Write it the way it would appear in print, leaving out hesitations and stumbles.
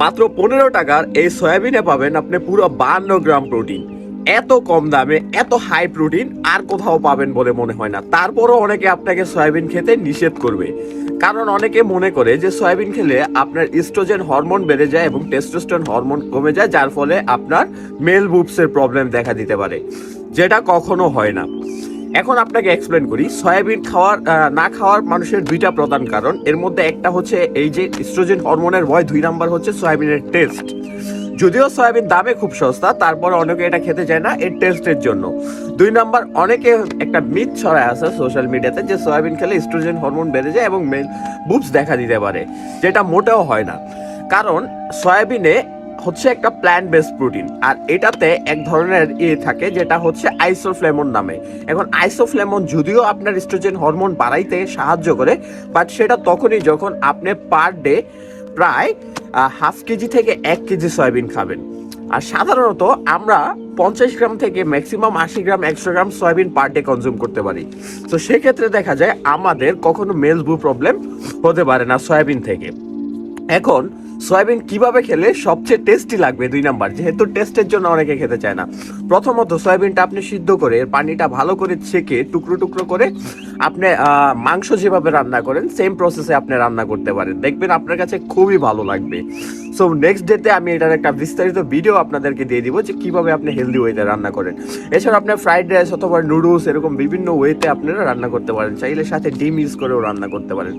মাত্র 15 টাকার এই সয়াবিনে পাবেন আপনি পুরো 52 গ্রাম প্রোটিন। এত কম দামে এত হাই প্রোটিন আর কোথাও পাবেন বলে মনে হয় না। তারপরও অনেকে আপনাকে সয়াবিন খেতে নিষেধ করবে, কারণ অনেকে মনে করে যে সয়াবিন খেলে আপনার ইস্ট্রোজেন হরমোন বেড়ে যায় এবং টেস্টোস্টেরন হরমোন কমে যায়, যার ফলে আপনার মেল বুবসের প্রবলেম দেখা দিতে পারে, যেটা কখনো হয় না। এখন আপনাকে এক্সপ্লেন করি সয়াবিন না খাওয়ার মানুষের দুইটা প্রধান কারণ। এর মধ্যে একটা হচ্ছে এই যে ইস্ট্রোজেন হরমোনের ভয়, 2 নাম্বার হচ্ছে সয়াবিনের টেস্ট। যদিও সয়াবিন দামে খুব সস্তা, তারপরে অনেকে এটা খেতে চায় না এর টেস্টের জন্য। 2 নাম্বার, অনেকে একটা মিথ ছড়ায় আছে সোশ্যাল মিডিয়াতে যে সয়াবিন খেলে ইস্ট্রোজেন হরমোন বেড়ে যায় এবং মেল বুবস দেখা দিতে পারে, যেটা মোটেও হয় না। কারণ সয়াবিনে হচ্ছে একটা প্ল্যান্ট বেসড প্রোটিন, আর এটাতে এক ধরনের থাকে যেটা হচ্ছে আইসোফ্লেমন নামে। এখন আইসোফ্লেমন যদিও আপনার ইস্ট্রোজেন হরমোন বাড়াইতে সাহায্য করে, বাট সেটা তখনই যখন আপনি পার ডে প্রায় হাফ কেজি থেকে 1 কেজি সয়াবিন খাবেন। আর সাধারণত আমরা 50 গ্রাম থেকে ম্যাক্সিমাম 80 গ্রাম 100 গ্রাম সয়াবিন পার ডে কনজিউম করতে পারি। তো সেক্ষেত্রে দেখা যায় আমাদের কখনো মেল বু প্রবলেম হতে পারে না সয়াবিন থেকে। এখন সয়াবিন কিভাবে খেলে সবচেয়ে টেস্টি লাগবে? 2 নাম্বার, যেহেতু টেস্টের জন্য অনেকে খেতে চায় না। প্রথমত সয়াবিনটা আপনি সিদ্ধ করে এর পানিটা ভালো করে ছেঁকে টুকরো টুকরো করে আপনি মাংস যেভাবে রান্না করেন সেম প্রসেসে আপনি রান্না করতে পারেন, দেখবেন আপনার কাছে খুবই ভালো লাগবে। সো নেক্সট ডেতে আমি এটার একটা বিস্তারিত ভিডিও আপনাদেরকে দিয়ে দিব যে কিভাবে আপনি হেলদি ওয়েতে রান্না করেন। এছাড়া আপনি ফ্রাইড রাইস অথবা নুডলস এরকম বিভিন্ন ওয়েতে আপনারা রান্না করতে পারেন, চাইলে সাথে ডিম ইউজ করেও রান্না করতে পারেন।